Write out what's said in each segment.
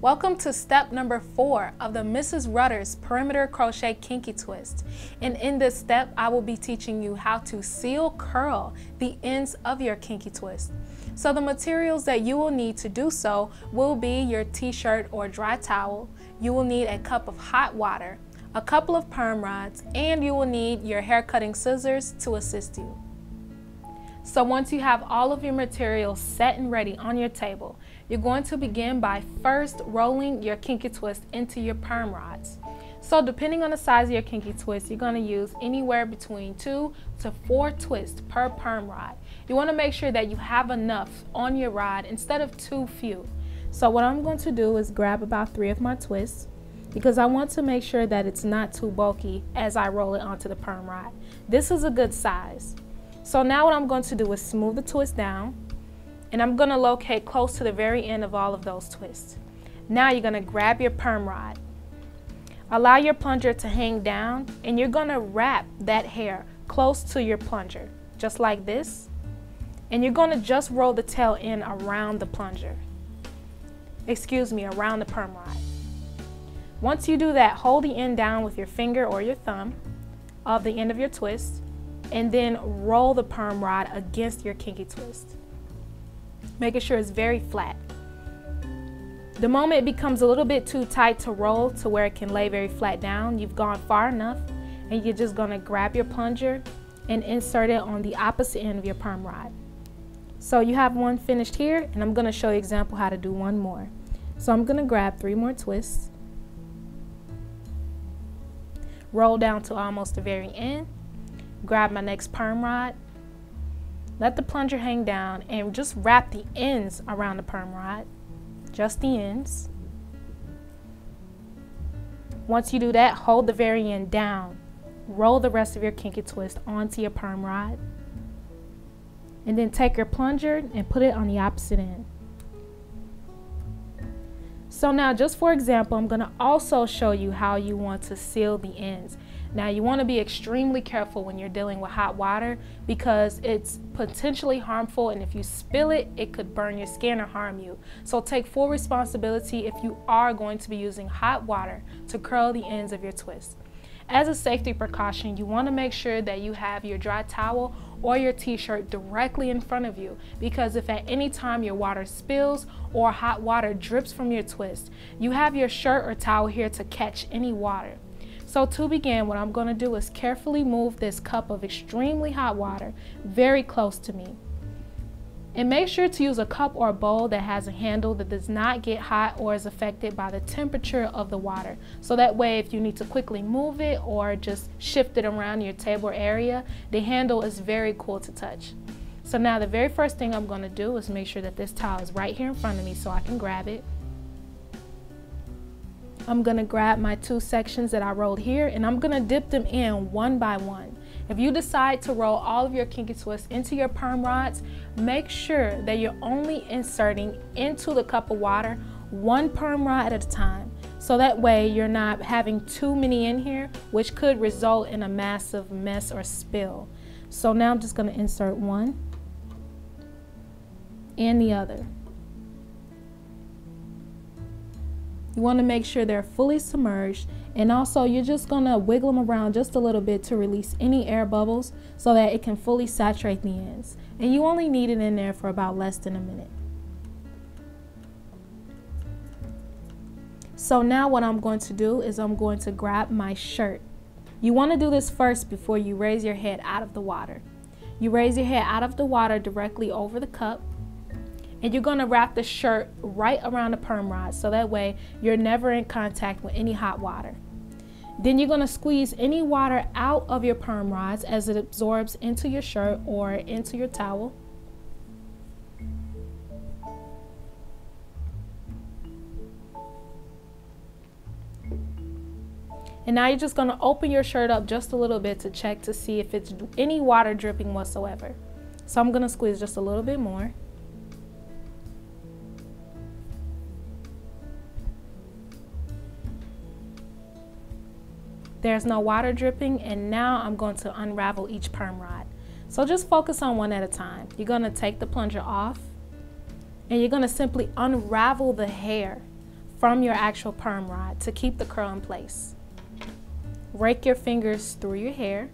Welcome to step number 4 of the Mrs. Rutters Perimeter Crochet Kinky Twist. And in this step, I will be teaching you how to seal curl the ends of your kinky twist. So the materials that you will need to do so will be your t-shirt or dry towel. You will need a cup of hot water, a couple of perm rods, and you will need your hair cutting scissors to assist you. So once you have all of your materials set and ready on your table, you're going to begin by first rolling your kinky twist into your perm rods. So depending on the size of your kinky twist, you're going to use anywhere between 2 to 4 twists per perm rod. You want to make sure that you have enough on your rod instead of too few. So what I'm going to do is grab about 3 of my twists, because I want to make sure that it's not too bulky as I roll it onto the perm rod. This is a good size. So now what I'm going to do is smooth the twist down, and I'm going to locate close to the very end of all of those twists. Now you're going to grab your perm rod. Allow your plunger to hang down, and you're going to wrap that hair close to your plunger, just like this. And you're going to just roll the tail in around the plunger. Around the perm rod. Once you do that, hold the end down with your finger or your thumb of the end of your twist, and then roll the perm rod against your kinky twist, making sure it's very flat. The moment it becomes a little bit too tight to roll to where it can lay very flat down, you've gone far enough, and you're just gonna grab your plunger and insert it on the opposite end of your perm rod. So you have one finished here, and I'm gonna show you an example how to do one more. So I'm gonna grab 3 more twists, roll down to almost the very end, grab my next perm rod, let the plunger hang down, and just wrap the ends around the perm rod, just the ends. Once you do that, hold the very end down, roll the rest of your kinky twist onto your perm rod, and then take your plunger and put it on the opposite end. So now, just for example, I'm going to also show you how you want to seal the ends. Now you want to be extremely careful when you're dealing with hot water, because it's potentially harmful, and if you spill it, it could burn your skin or harm you. So take full responsibility if you are going to be using hot water to curl the ends of your twist. As a safety precaution, you want to make sure that you have your dry towel or your t-shirt directly in front of you, because if at any time your water spills or hot water drips from your twist, you have your shirt or towel here to catch any water. So to begin, what I'm going to do is carefully move this cup of extremely hot water very close to me. And make sure to use a cup or a bowl that has a handle that does not get hot or is affected by the temperature of the water. So that way, if you need to quickly move it or just shift it around your table area, the handle is very cool to touch. So now the very first thing I'm going to do is make sure that this towel is right here in front of me so I can grab it. I'm going to grab my 2 sections that I rolled here, and I'm going to dip them in one by one. If you decide to roll all of your kinky twists into your perm rods, make sure that you're only inserting into the cup of water 1 perm rod at a time. So that way you're not having too many in here, which could result in a massive mess or spill. So now I'm just going to insert one and the other. You want to make sure they're fully submerged, and also you're just going to wiggle them around just a little bit to release any air bubbles so that it can fully saturate the ends. And you only need it in there for about less than a minute. So now what I'm going to do is I'm going to grab my shirt. You want to do this first before you raise your head out of the water. You raise your head out of the water directly over the cup, and you're going to wrap the shirt right around the perm rod, so that way you're never in contact with any hot water. Then you're going to squeeze any water out of your perm rods as it absorbs into your shirt or into your towel. And now you're just going to open your shirt up just a little bit to check to see if it's any water dripping whatsoever. So I'm going to squeeze just a little bit more. There's no water dripping, and now I'm going to unravel each perm rod. So just focus on one at a time. You're going to take the plunger off, and you're going to simply unravel the hair from your actual perm rod to keep the curl in place. Rake your fingers through your hair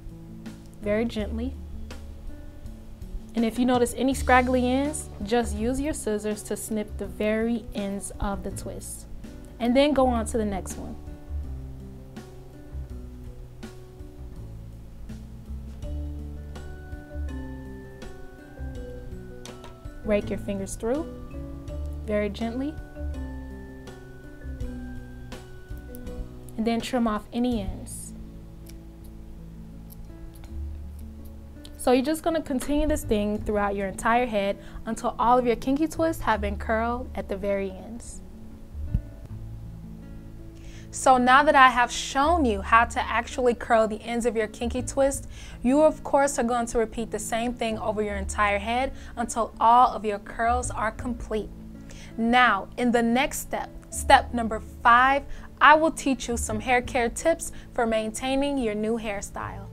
very gently. And if you notice any scraggly ends, just use your scissors to snip the very ends of the twist. And then go on to the next one. Rake your fingers through very gently. And then trim off any ends. So you're just going to continue this thing throughout your entire head until all of your kinky twists have been curled at the very ends. So now that I have shown you how to actually curl the ends of your kinky twist, you of course are going to repeat the same thing over your entire head until all of your curls are complete. Now, in the next step, step number 5, I will teach you some hair care tips for maintaining your new hairstyle.